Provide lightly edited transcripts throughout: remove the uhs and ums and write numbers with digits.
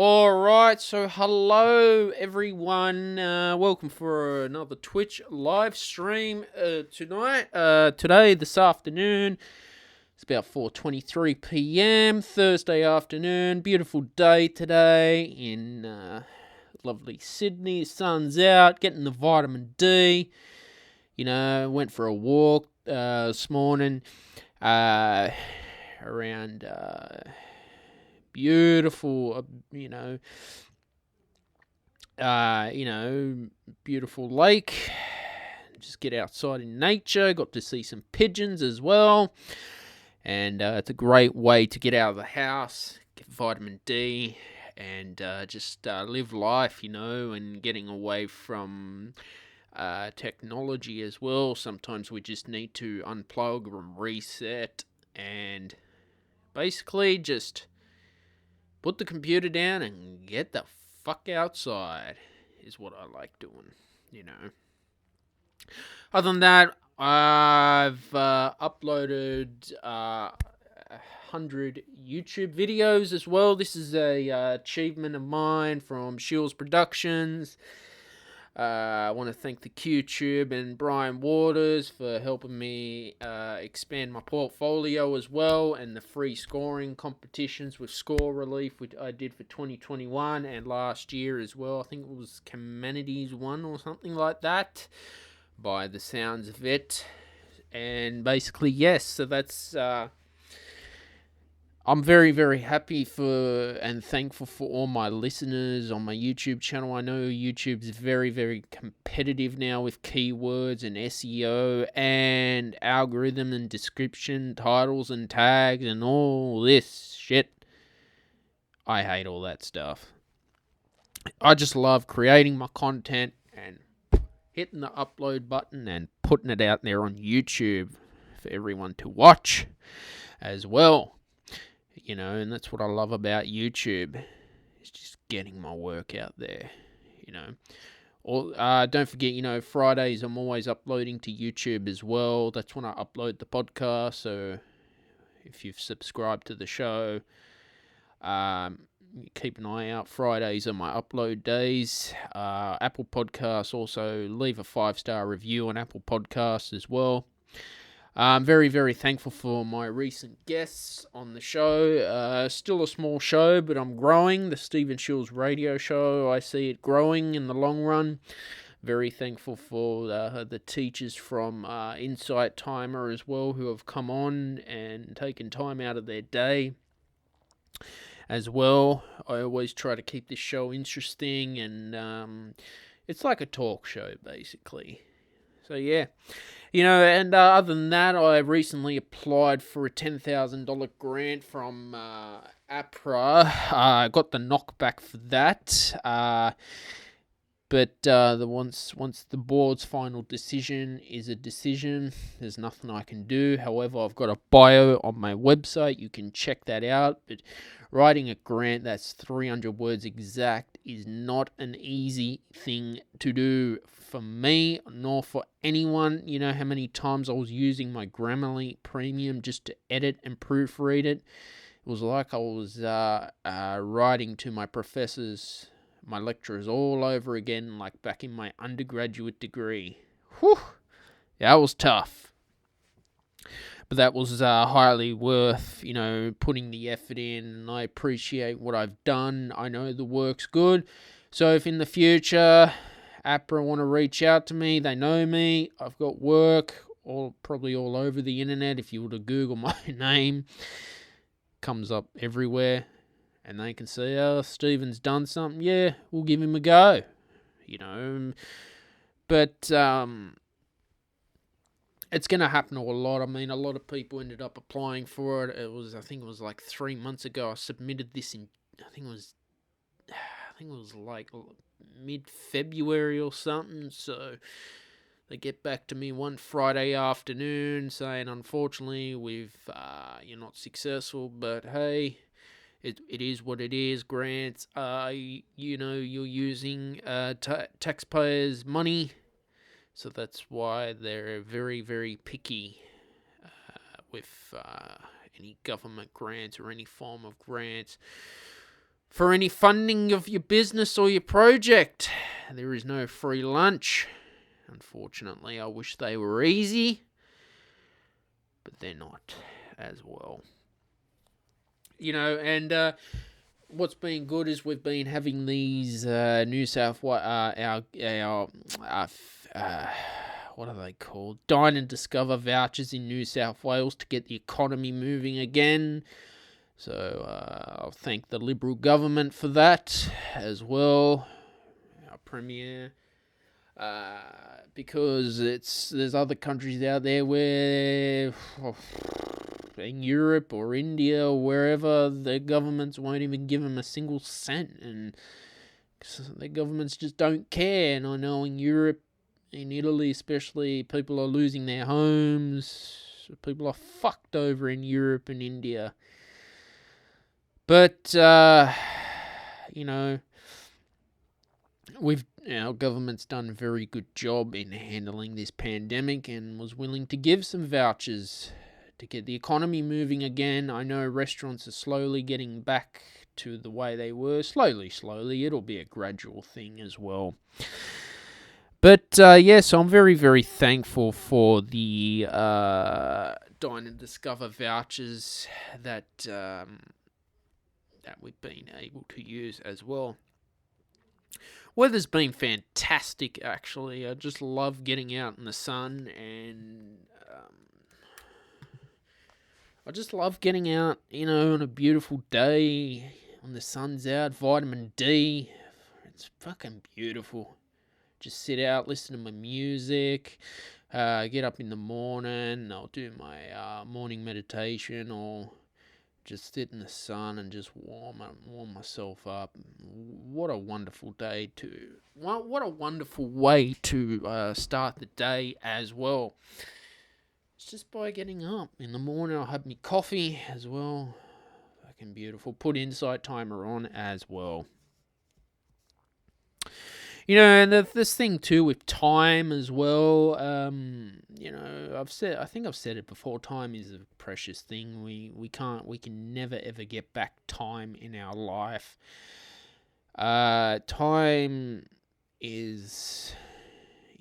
Alright, so hello everyone, welcome for another Twitch live stream tonight, this afternoon. It's about 4:23 p.m, Thursday afternoon, beautiful day today in lovely Sydney, sun's out, getting the vitamin D, went for a walk this morning, around beautiful, beautiful lake. Just get outside in nature. Got to see some pigeons as well, and it's a great way to get out of the house, get vitamin D, and just live life, and getting away from technology as well. Sometimes we just need to unplug and reset, and basically just put the computer down and get the fuck outside is what I like doing, Other than that, I've uploaded 100 YouTube videos as well. This is a achievement of mine from Shiels Productions. I want to thank the QTube and Brian Waters for helping me expand my portfolio as well, and the free scoring competitions with Score Relief, which I did for 2021 and last year as well. I think it was Humanities 1 or something like that, by the sounds of it. And basically, yes, so that's... I'm very, very happy for and thankful for all my listeners on my YouTube channel. I know YouTube's very, very competitive now with keywords and SEO and algorithm and description, titles and tags and all this shit. I hate all that stuff. I just love creating my content and hitting the upload button and putting it out there on YouTube for everyone to watch as well. And that's what I love about YouTube. It's just getting my work out there, Or don't forget, Fridays I'm always uploading to YouTube as well. That's when I upload the podcast. So if you've subscribed to the show, keep an eye out. Fridays are my upload days. Apple Podcasts, also leave a 5-star review on Apple Podcasts as well. I'm very, very thankful for my recent guests on the show. Still a small show, but I'm growing. The Stephen Shiels radio show, I see it growing in the long run. Very thankful for the teachers from Insight Timer as well, who have come on and taken time out of their day as well. I always try to keep this show interesting, and it's like a talk show, basically. So, yeah. And other than that, I recently applied for a $10,000 grant from APRA. I got the knockback for that. But once the board's final decision is a decision, there's nothing I can do. However, I've got a bio on my website. You can check that out. But writing a grant that's 300 words exact is not an easy thing to do for me, nor for anyone. You know how many times I was using my Grammarly Premium just to edit and proofread it? It was like I was writing to my professors, my lecturers all over again, like back in my undergraduate degree. Whew! That was tough. But that was highly worth, putting the effort in, and I appreciate what I've done. I know the work's good. So if in the future APRA want to reach out to me, they know me, I've got work probably all over the internet. If you were to Google my name, comes up everywhere, and they can see, Stephen's done something, yeah, we'll give him a go, But it's going to happen a lot. I mean, a lot of people ended up applying for it. I think it was like 3 months ago. I submitted this in, I think it was like mid-February or something. So they get back to me one Friday afternoon saying, unfortunately, you're not successful, but hey, it is what it is. Grants, you're using taxpayers' money. So that's why they're very, very picky with any government grants or any form of grants for any funding of your business or your project. There is no free lunch. Unfortunately, I wish they were easy, but they're not as well. And what's been good is we've been having these New South Wales, what are they called? Dine and Discover vouchers in New South Wales to get the economy moving again. So I'll thank the Liberal government for that as well, our Premier, because there's other countries out there where, in Europe or India or wherever, their governments won't even give them a single cent, and their governments just don't care. And I know in Europe, in Italy especially, people are losing their homes. People are fucked over in Europe and India. But, our government's done a very good job in handling this pandemic and was willing to give some vouchers to get the economy moving again. I know restaurants are slowly getting back to the way they were. Slowly. It'll be a gradual thing as well. But, so I'm very, very thankful for the Dine and Discover vouchers that we've been able to use as well. Weather's been fantastic, actually. I just love getting out in the sun, and I just love getting out, on a beautiful day when the sun's out, vitamin D. It's fucking beautiful. Just sit out, listen to my music, get up in the morning, I'll do my morning meditation, or just sit in the sun and just warm myself up. What a wonderful day what a wonderful way to start the day as well. It's just by getting up in the morning. I'll have my coffee as well. Fucking beautiful. Put Insight Timer on as well. And this thing too with time as well. I think I've said it before. Time is a precious thing. We can never ever get back time in our life. Time is,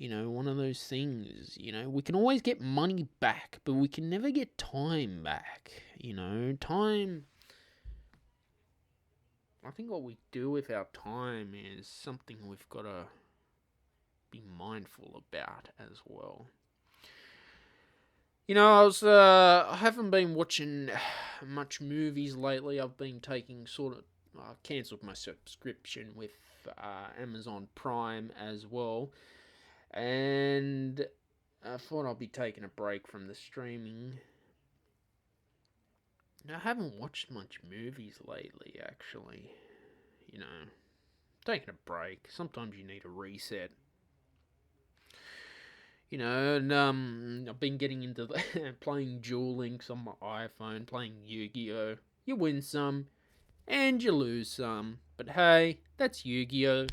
one of those things. We can always get money back, but we can never get time back. Time. I think what we do with our time is something we've got to be mindful about as well. I haven't been watching much movies lately. I've been taking cancelled my subscription with Amazon Prime as well. And I thought I'd be taking a break from the streaming. I haven't watched much movies lately, actually. Taking a break. Sometimes you need a reset. And I've been getting into playing Duel Links on my iPhone, playing Yu-Gi-Oh! You win some, and you lose some. But hey, that's Yu-Gi-Oh!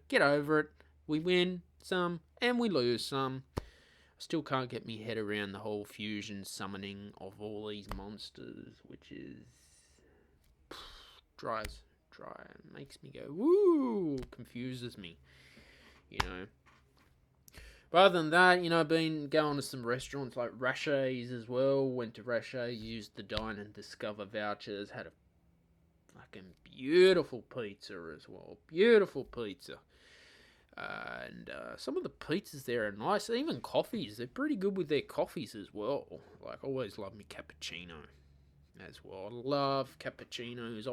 Get over it. We win some, and we lose some. I still can't get my head around the whole fusion summoning of all these monsters, which is dry, makes me go woo, confuses me. But other than that, I've been going to some restaurants like Rachet's as well. Went to Rachet's, used the Dine and Discover vouchers, had a fucking beautiful pizza as well. Beautiful pizza. And some of the pizzas there are nice. Even coffees, they're pretty good with their coffees as well. Like, I always love me cappuccino as well. I love cappuccinos.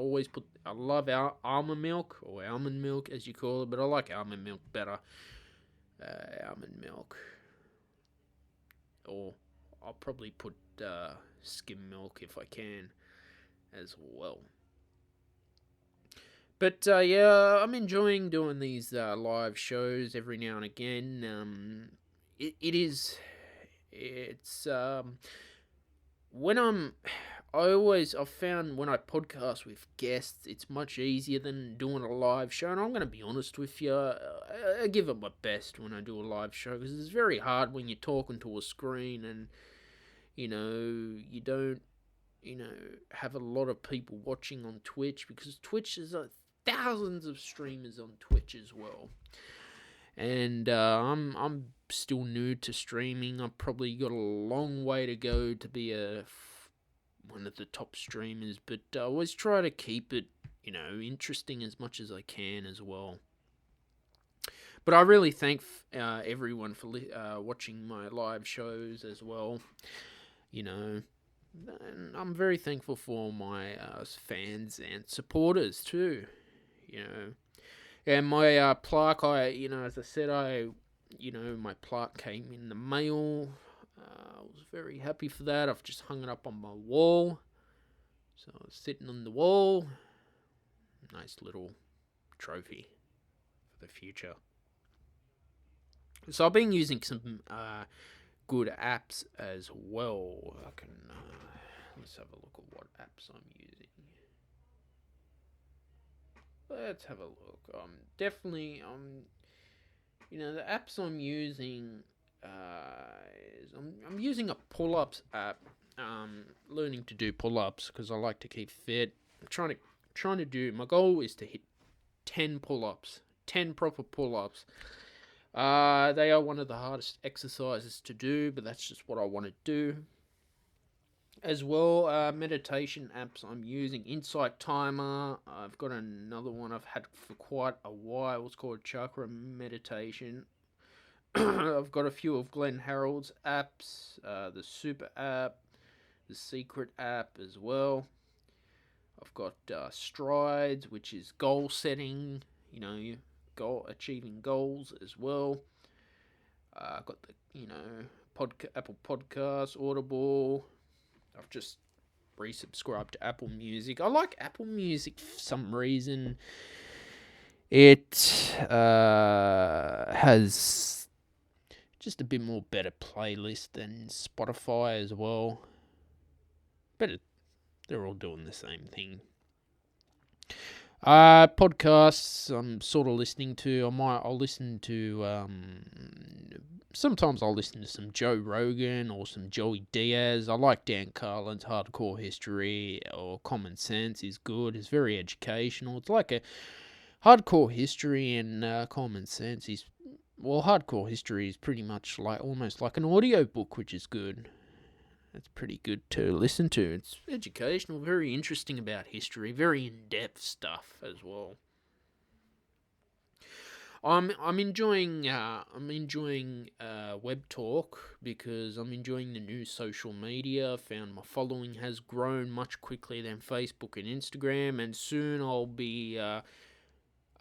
I love almond milk, or almond milk as you call it, but I like almond milk better. Almond milk. Or I'll probably put skim milk if I can as well. But, I'm enjoying doing these live shows every now and again. I've found when I podcast with guests, it's much easier than doing a live show. And I'm going to be honest with you, I give it my best when I do a live show, because it's very hard when you're talking to a screen and, you don't have a lot of people watching on Twitch, because Twitch is thousands of streamers on Twitch as well. And I'm still new to streaming. I've probably got a long way to go to be one of the top streamers, but I always try to keep it, interesting as much as I can as well. But I really thank everyone for watching my live shows as well. And I'm very thankful for my fans and supporters too. And my plaque, as I said, my plaque came in the mail. I was very happy for that. I've just hung it up on my wall. So it's sitting on the wall. Nice little trophy for the future. So I've been using some good apps as well. I can let's have a look at what apps I'm using. Let's have a look. Definitely, the apps I'm using is I'm using a pull-ups app. Learning to do pull-ups because I like to keep fit. I'm trying to do. My goal is to hit 10 pull-ups, 10 proper pull-ups. They are one of the hardest exercises to do, but that's just what I want to do. As well, meditation apps I'm using. Insight Timer. I've got another one I've had for quite a while. It's called Chakra Meditation. I've got a few of Glenn Harrold's apps. The Super app. The Secret app as well. I've got Strides, which is goal setting. Achieving goals as well. I've got the Apple Podcasts, Audible. I've just resubscribed to Apple Music. I like Apple Music for some reason. It has just a bit more better playlist than Spotify as well. But they're all doing the same thing. Podcasts I'm sort of listening to. I'll listen to sometimes I'll listen to some Joe Rogan or some Joey Diaz. I like Dan Carlin's Hardcore History or Common Sense is good. It's very educational. It's like a Hardcore History and Common Sense is Hardcore History is pretty much almost like an audiobook, which is good. It's pretty good to listen to. It's educational, very interesting about history, very in-depth stuff as well. I'm enjoying Webtalk because I'm enjoying the new social media. I found my following has grown much quicker than Facebook and Instagram, and soon I'll be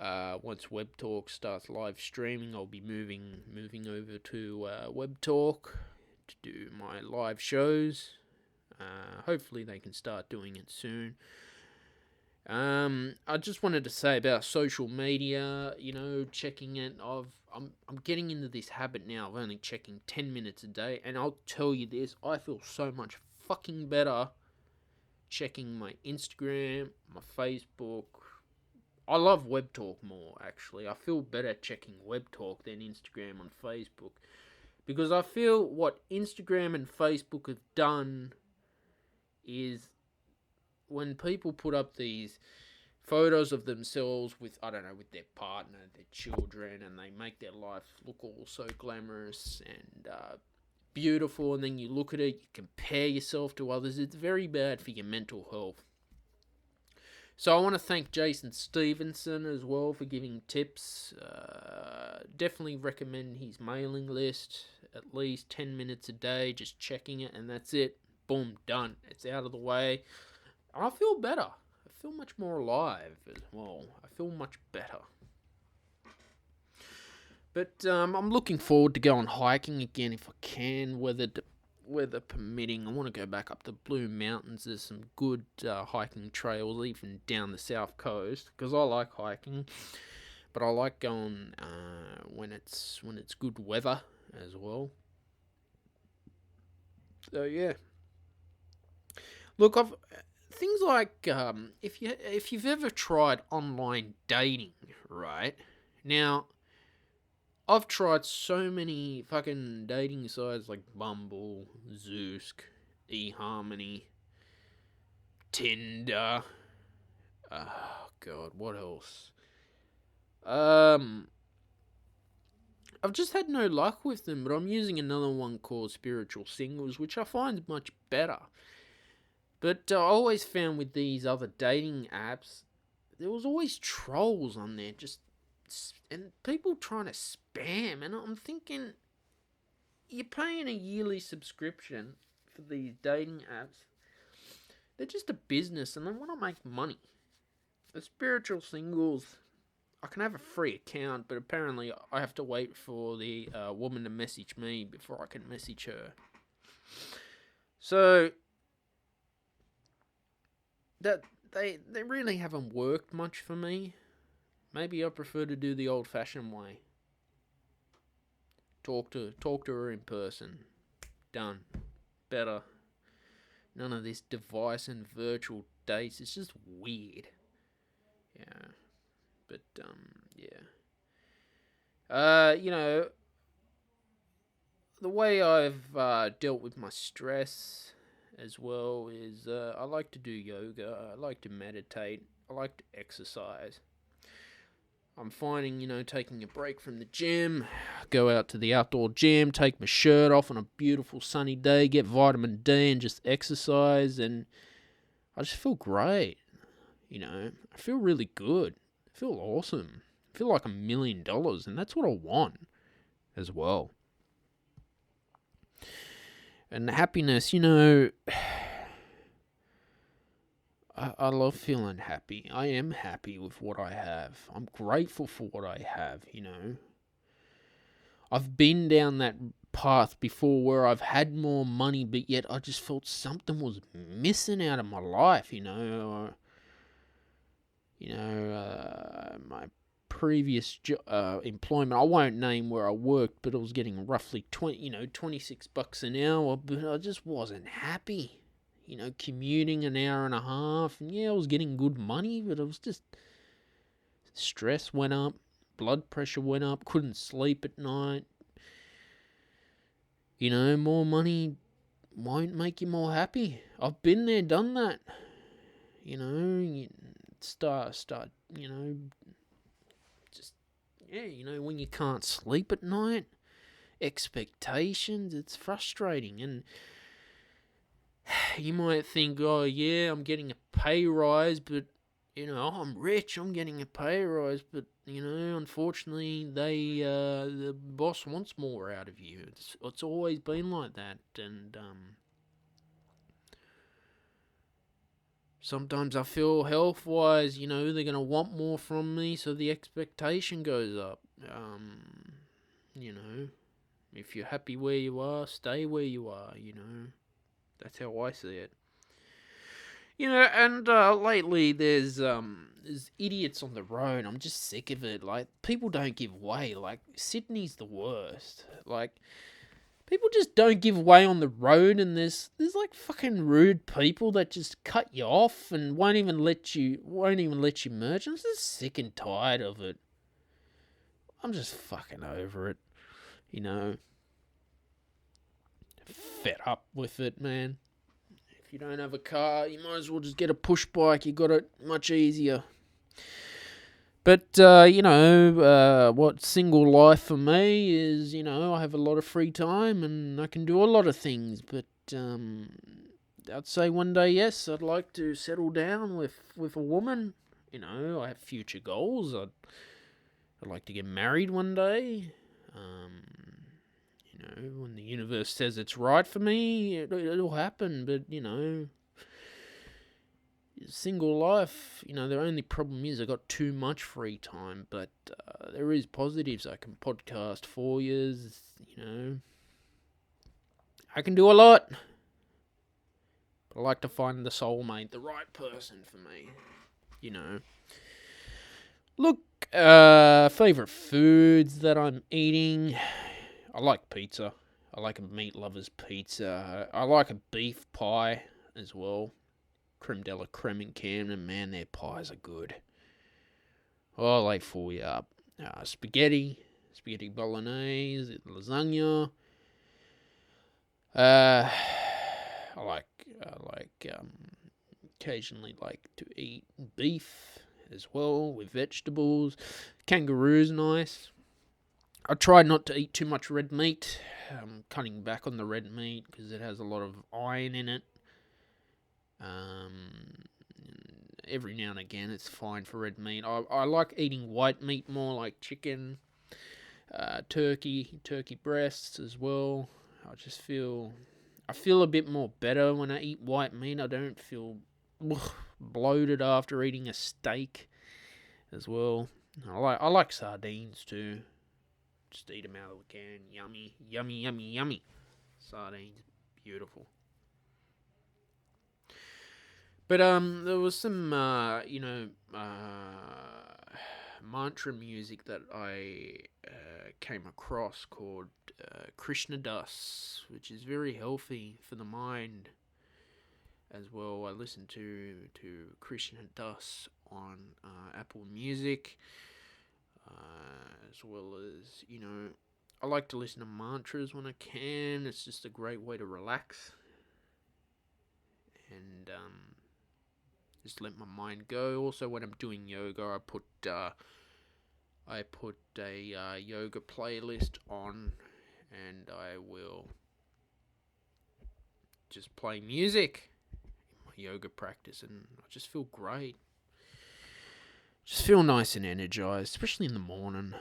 once Webtalk starts live streaming, I'll be moving over to Webtalk to do my live shows. Hopefully they can start doing it soon. I just wanted to say about social media, checking it. I'm getting into this habit now of only checking 10 minutes a day, and I'll tell you this, I feel so much fucking better checking my Instagram, my Facebook. I love Webtalk more, actually. I feel better checking Webtalk than Instagram and Facebook. Because I feel what Instagram and Facebook have done is when people put up these photos of themselves with, with their partner, their children, and they make their life look all so glamorous and beautiful, and then you look at it, you compare yourself to others, it's very bad for your mental health. So I want to thank Jason Stevenson as well for giving tips. Definitely recommend his mailing list. At least 10 minutes a day, just checking it, and that's it. Boom, done. It's out of the way. I feel better. I feel much more alive as well. I feel much better. But I'm looking forward to going hiking again if I can, weather permitting. I want to go back up the Blue Mountains. There's some good hiking trails, even down the south coast, because I like hiking. But I like going when it's good weather as well. So yeah. Look, things like if you've ever tried online dating, right? Now, I've tried so many fucking dating sites like Bumble, Zoosk, eHarmony, Tinder. Oh, God, what else? I've just had no luck with them, but I'm using another one called Spiritual Singles, which I find much better. But I always found with these other dating apps, there was always trolls on there, and people trying to spam, and I'm thinking, you're paying a yearly subscription for these dating apps. They're just a business, and they want to make money. The Spiritual Singles, I can have a free account, but apparently I have to wait for the woman to message me before I can message her. So that they really haven't worked much for me. Maybe I prefer to do the old-fashioned way. Talk to her in person. Done. Better. None of this device and virtual dates. It's just weird. Yeah. But yeah. The way I've dealt with my stress as well is I like to do yoga. I like to meditate. I like to exercise. I'm finding, taking a break from the gym, go out to the outdoor gym, take my shirt off on a beautiful sunny day, get vitamin D and just exercise, and I just feel great. I feel really good. I feel awesome. I feel like $1 million, and that's what I want as well. And happiness, I love feeling happy. I am happy with what I have. I'm grateful for what I have, I've been down that path before where I've had more money, but yet I just felt something was missing out of my life, my previous employment, I won't name where I worked, but I was getting roughly $26 an hour, but I just wasn't happy. Commuting an hour and a half, and I was getting good money, but it was just, stress went up, blood pressure went up, couldn't sleep at night. More money won't make you more happy. I've been there, done that. You start, when you can't sleep at night, expectations, it's frustrating, and you might think, oh yeah, I'm getting a pay rise, but I'm rich, I'm getting a pay rise, but unfortunately, the boss wants more out of you. It's always been like that, and sometimes I feel health-wise, they're gonna want more from me, so the expectation goes up. If you're happy where you are, stay where you are. That's how I see it. And lately there's idiots on the road. I'm just sick of it. Like, people don't give way. Like, Sydney's the worst. Like, people just don't give way on the road, and there's like fucking rude people that just cut you off and won't even let you merge. I'm just sick and tired of it. I'm just fucking over it. Fed up with it, man. If you don't have a car, you might as well just get a push bike. You got it much easier. But, what single life for me is, I have a lot of free time and I can do a lot of things. But I'd say one day, yes, I'd like to settle down with a woman. I have future goals. I'd like to get married one day. When the universe says it's right for me, it'll happen. But, single life, the only problem is I got too much free time. But there is positives. I can podcast for years, I can do a lot. But I like to find the soulmate, the right person for me, Look, favourite foods that I'm eating. I like pizza. I like a meat lover's pizza. I like a beef pie as well. Creme de la creme in Camden. Man, their pies are good. Oh, they fill you up. Spaghetti bolognese, lasagna. I like occasionally like to eat beef as well with vegetables. Kangaroo's nice. I try not to eat too much red meat. I'm cutting back on the red meat because it has a lot of iron in it. Every now and again, it's fine for red meat. I like eating white meat more, like chicken, turkey breasts as well. I feel a bit more better when I eat white meat. I don't feel bloated after eating a steak as well. I like sardines too. Just eat them out of the can. Yummy, yummy, yummy, yummy. Sardines, beautiful. But there was some mantra music that I came across called Krishna Das, which is very healthy for the mind as well. I listen to Krishna Das on Apple Music, as well as, I like to listen to mantras when I can. It's just a great way to relax and just let my mind go. Also, when I'm doing yoga, I put a yoga playlist on, and I will just play music in my yoga practice, and I just feel great. Just feel nice and energized, especially in the morning.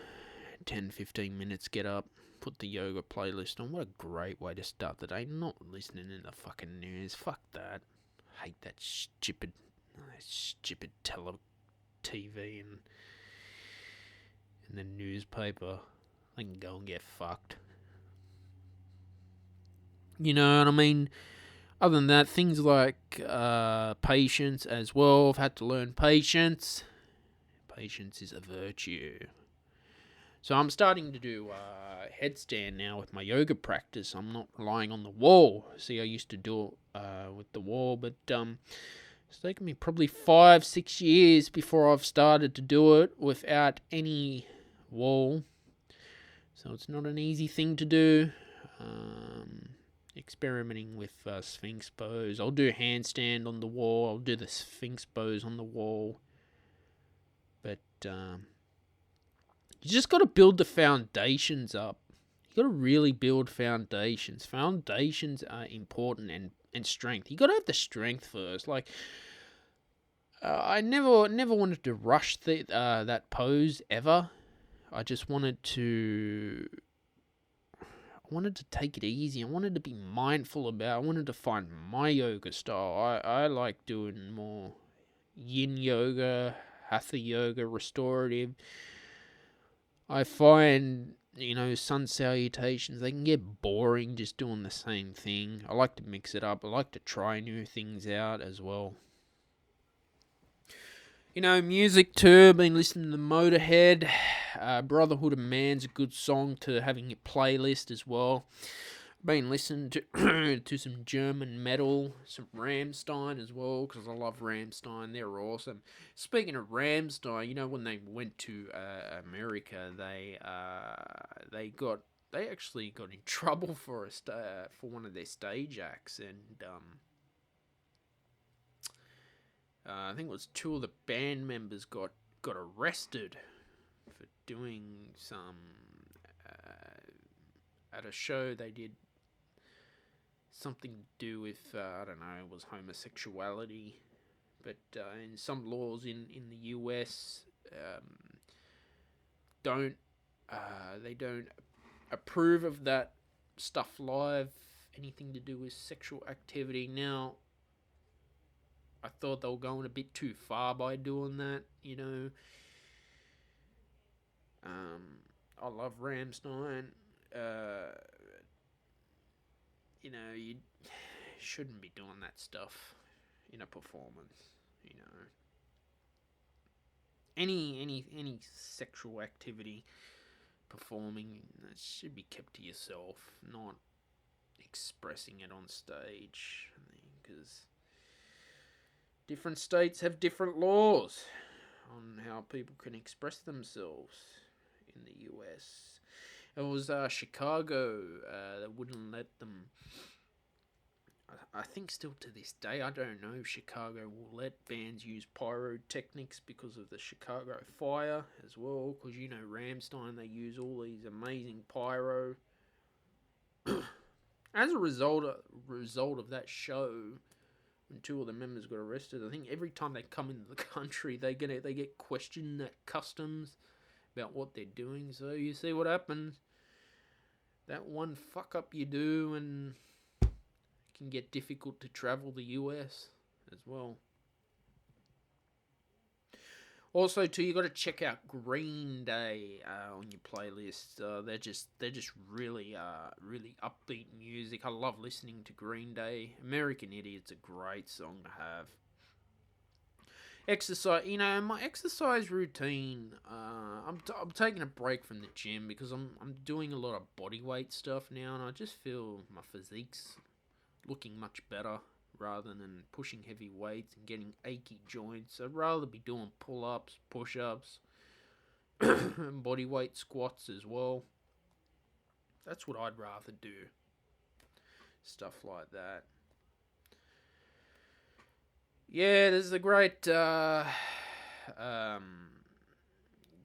10-15 minutes, get up, put the yoga playlist on. What a great way to start the day. Not listening to the fucking news. Fuck that. I hate that stupid TV and the newspaper. They can go and get fucked. You know what I mean? Other than that, things like patience as well. I've had to learn patience. Patience is a virtue. So I'm starting to do headstand now with my yoga practice. I'm not relying on the wall. See, I used to do it with the wall, but it's taken me probably 5-6 years before I've started to do it without any wall. So it's not an easy thing to do. Experimenting with Sphinx pose. I'll do handstand on the wall. I'll do the Sphinx pose on the wall. But you just got to build the foundations up. You got to really build foundations. Foundations are important, and strength. You got to have the strength first. Like, I never wanted to rush that pose ever. I just wanted to take it easy. I wanted to be mindful about. I wanted to find my yoga style. I like doing more yin yoga, hatha yoga, restorative. I find, sun salutations, they can get boring just doing the same thing. I like to mix it up. I like to try new things out as well. Music too. I've been listening to Motorhead. Brotherhood of Man's a good song to having a playlist as well. I've been listening to some German metal, some Rammstein as well, because I love Rammstein. They're awesome. Speaking of Rammstein, when they went to America, they actually got in trouble for one of their stage acts, and I think it was 2 of the band members got arrested for doing some at a show they did something to do with I don't know, it was homosexuality, but in some laws in the US don't approve of that stuff live, anything to do with sexual activity. Now, I thought they were going a bit too far by doing that, I love Rammstein. You shouldn't be doing that stuff in a performance, Any sexual activity performing, that should be kept to yourself, not expressing it on stage, because different states have different laws on how people can express themselves in the US. It was Chicago that wouldn't let them I think still to this day, I don't know if Chicago will let bands use pyrotechnics because of the Chicago fire as well. Because you know, Rammstein, they use all these amazing pyro. As a result of that show, when two of the members got arrested, I think every time they come into the country, they get questioned at customs about what they're doing. So you see what happens. That one fuck up you do, and it can get difficult to travel the US as well. Also, too, you got to check out Green Day on your playlist. They're just really upbeat music. I love listening to Green Day. American Idiot's a great song to have. Exercise, my exercise routine. I'm taking a break from the gym because I'm doing a lot of body weight stuff now, and I just feel my physique's looking much better rather than pushing heavy weights and getting achy joints. I'd rather be doing pull-ups, push-ups, and body weight squats as well. That's what I'd rather do. Stuff like that. Yeah, there's a great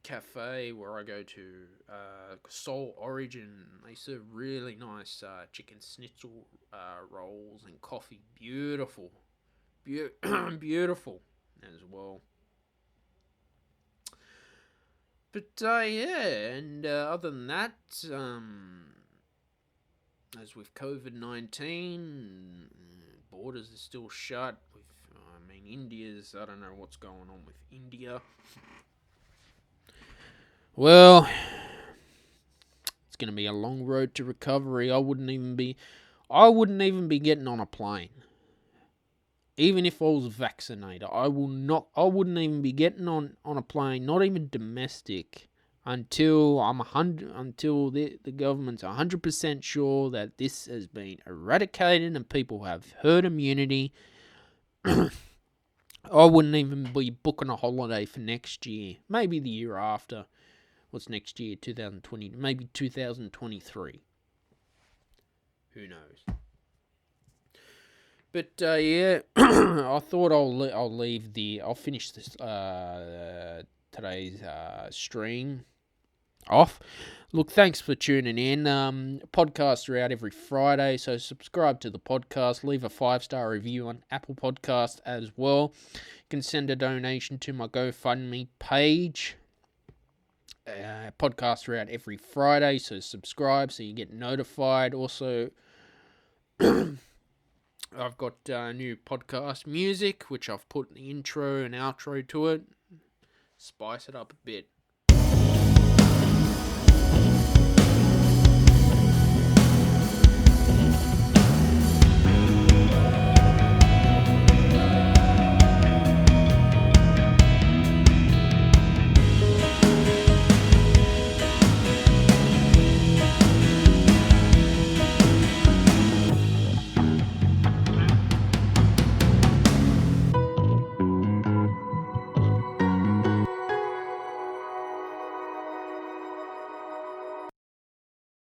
cafe where I go to, Soul Origin. They serve really nice chicken schnitzel rolls and coffee. Beautiful. Beautiful as well. But yeah, and other than that, as with COVID-19, borders are still shut. India's, I don't know what's going on with India. Well, it's going to be a long road to recovery. I wouldn't even be getting on a plane. Even if I was vaccinated, I wouldn't even be getting on a plane, not even domestic, until the government's 100% sure that this has been eradicated and people have herd immunity. I wouldn't even be booking a holiday for next year. Maybe the year after. What's next year? 2020. Maybe 2023. Who knows? But yeah, I thought I'll finish this today's stream off. Look, thanks for tuning in. Podcasts are out every Friday, so subscribe to the podcast. Leave a 5-star review on Apple Podcasts as well. You can send a donation to my GoFundMe page. Podcasts are out every Friday, so subscribe so you get notified. Also, I've got new podcast music, which I've put the intro and outro to it. Spice it up a bit.